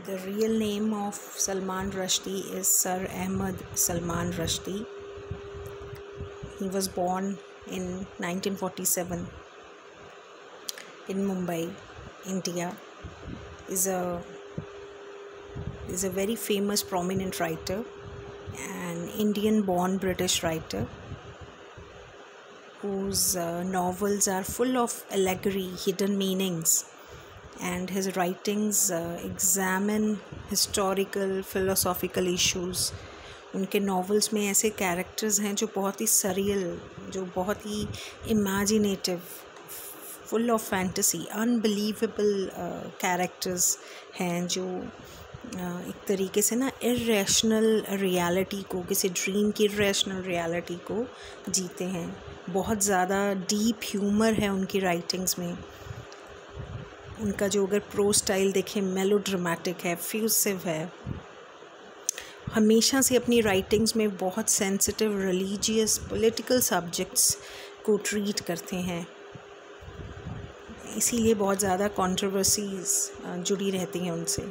The real name of Salman Rushdie is Sir Ahmad Salman Rushdie. He was born in 1947 in Mumbai, India. Is a very famous, prominent writer, an Indian-born British writer whose novels are full of allegory, hidden meanings, and his writings examine historical, philosophical issues. उनके novels में ऐसे characters हैं जो बहुत ही surreal, जो बहुत ही imaginative, full of fantasy, unbelievable characters हैं जो एक तरीके से ना इर्रेशनल रियलिटी को, किसी ड्रीम की इर्रेशनल रियलिटी को जीते हैं. बहुत ज़्यादा डीप ह्यूमर है उनकी राइटिंग्स में. उनका जो अगर प्रो स्टाइल देखें, मेलोड्रामेटिक है, फ्यूसिव है. हमेशा से अपनी राइटिंग्स में बहुत सेंसिटिव, रिलीजियस, पॉलिटिकल सब्जेक्ट्स को ट्रीट करते हैं. इसीलिए बहुत ज़्यादा कंट्रोवर्सीज जुड़ी रहती हैं उनसे.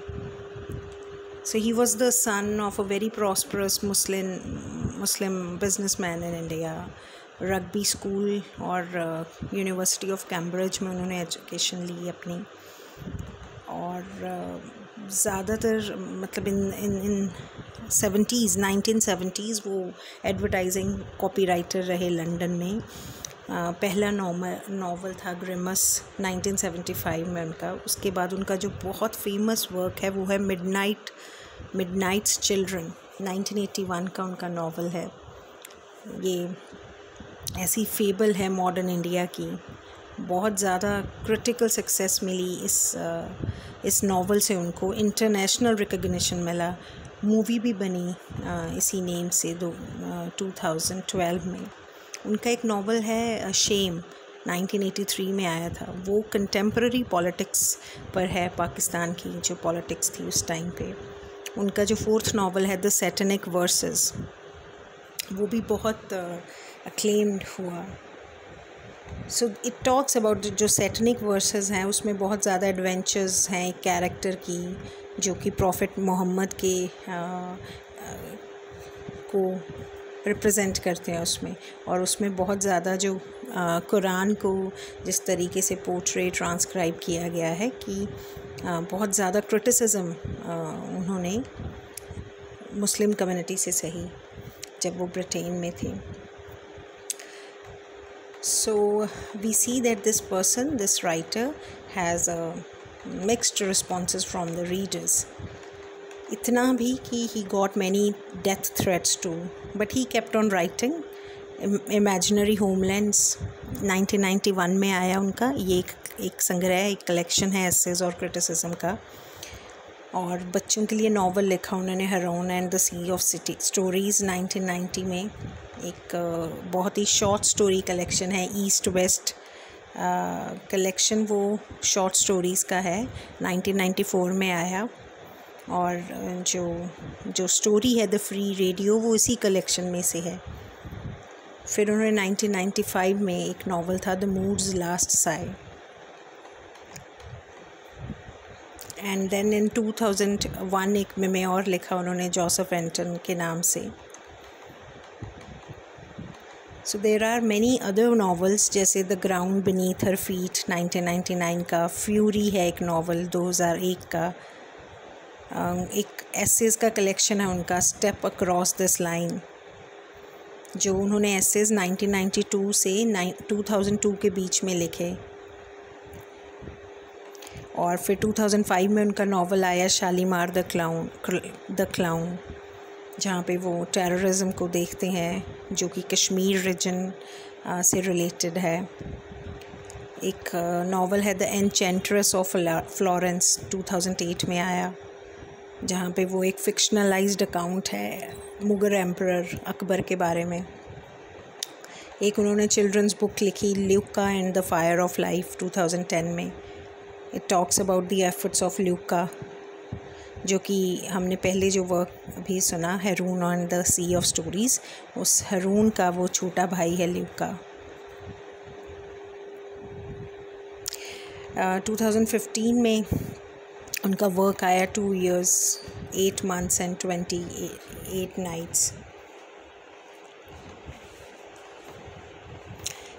So he was the son of a very prosperous Muslim businessman in India. Rugby school और यूनिवर्सिटी ऑफ कैम्ब्रिज में उन्होंने एजुकेशन ली अपनी. और ज़्यादातर मतलब इन 1970s वो एडवर्टाइजिंग कॉपीराइटर रहे लंदन में. पहला नॉवल था ग्रिमस 1975 में उनका. उसके बाद उनका जो बहुत फेमस वर्क है वो है मिडनाइट्स चिल्ड्रन, 1981 का उनका नॉवल है. ये ऐसी फेबल है मॉडर्न इंडिया की. बहुत ज़्यादा क्रिटिकल सक्सेस मिली इस नॉवल से. उनको इंटरनेशनल रिकग्निशन मिला. मूवी भी बनी इसी नेम से 2012 में. उनका एक नॉवल है शेम, 1983 में आया था. वो कंटेम्प्रेरी पॉलिटिक्स पर है, पाकिस्तान की जो पॉलिटिक्स थी उस टाइम पे. उनका जो 4th नॉवल है द सैटेनिक वर्सेस, वो भी बहुत अक्लेम्ड हुआ. सो इट टॉक्स अबाउट जो सैटेनिक वर्सेस हैं उसमें बहुत ज़्यादा एडवेंचर्स हैं एक कैरेक्टर की जो कि प्रॉफिट मोहम्मद के को रिप्रेजेंट करते हैं उसमें. और उसमें बहुत ज़्यादा जो कुरान को जिस तरीके से पोर्ट्रे ट्रांसक्राइब किया गया है कि बहुत ज़्यादा क्रिटिसिज्म उन्होंने मुस्लिम कम्युनिटी से सही जब वो ब्रिटेन में थे. So we see that this writer has mixed responses from the readers. इतना भी कि he got many death threats too, but he kept on writing. Imaginary Homelands 1991 में आया उनका. ये एक संग्रह, एक कलेक्शन है एसेज और क्रिटिसिज्म का. और बच्चों के लिए नॉवल लिखा उन्होंने, Haroun and the sea of city stories 1990 में. एक बहुत ही शॉर्ट स्टोरी कलेक्शन है, ईस्ट वेस्ट कलेक्शन. वो शॉर्ट स्टोरीज़ का है, 1994 में आया. और जो स्टोरी है द फ्री रेडियो, वो इसी कलेक्शन में से है. फिर उन्होंने 1995 में एक नॉवल था the Moor's last sigh. And then in 2001 एक में और लिखा उन्होंने जोसेफ एंटन के नाम से. So there are many other novels जैसे the ground beneath her feet 1999 का. फ्यूरी है एक नॉवल 2001 का. एक एसेज का कलेक्शन है उनका स्टेप अक्रॉस दिस लाइन, जो उन्होंने एसेज 1992 से 2002 के बीच में लिखे. और फिर 2005 में उनका नॉवल आया शालीमार द क्लाउन, जहाँ पे वो टेररिज्म को देखते हैं जो कि कश्मीर रीजन से रिलेटेड है. एक नॉवल है द एनचेंट्रेस ऑफ फ्लोरेंस 2008 में आया, जहाँ पे वो एक फिक्शनलाइज्ड अकाउंट है मुग़ल एम्परर अकबर के बारे में. एक उन्होंने चिल्ड्रंस बुक लिखी Luka and the fire of life 2010 में. It talks about the efforts of Luka, जो कि हमने पहले जो वर्क अभी सुना Haroun on the sea of stories, उस हेरून का वो छोटा भाई है ल्यूका. 2015 में उनका वर्क आया 2 years 8 months and 28 nights.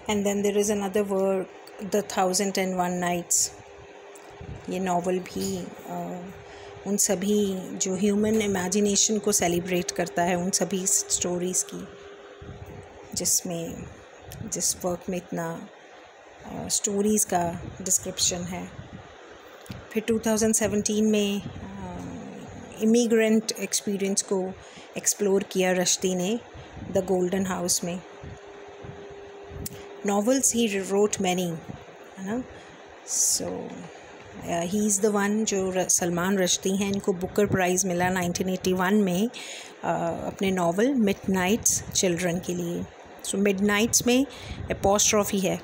And then there is another work, The 1001 Nights. ये नावल भी उन सभी जो ह्यूमन इमेजिनेशन को सेलिब्रेट करता है, उन सभी स्टोरीज़ की, जिस वर्क में इतना स्टोरीज़ का डिस्क्रिप्शन है. फिर 2017 में इमिग्रेंट एक्सपीरियंस को एक्सप्लोर किया रश्दी ने द गोल्डन हाउस में. नॉवेल्स ही रोट मैनी, है ना. सो ही इज़ द वन जो सलमान रश्दी हैं, इनको बुकर प्राइज़ मिला 1981 में अपने नावल मिडनाइट्स चिल्ड्रन के लिए. सो मिडनाइट्स में एपोस्ट्रॉफी है,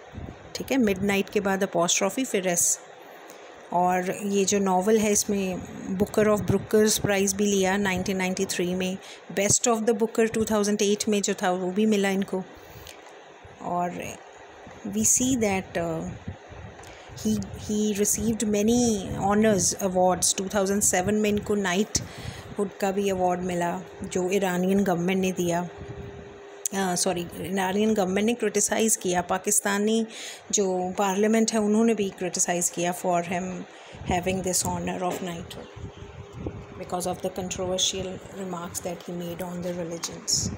ठीक है. मिडनाइट के बाद एपोस्ट्रॉफी फिर एस. और ये जो नावल है इसमें बुकर ऑफ बुकर्स प्राइज़ भी लिया 1993 में. बेस्ट ऑफ द बुकर 2008 में जो था वो भी मिला इनको. और we see that he received many honours awards. 2007 में इनको नाइटहुड का भी अवार्ड मिला जो ईरानियन गवर्नमेंट ने दिया. ईरानियन गवर्नमेंट ने क्रिटिसाइज़ किया, पाकिस्तानी जो पार्लियामेंट है उन्होंने भी क्रिटिसाइज़ किया for him having this honour of knighthood because of the controversial remarks that he made on the religions.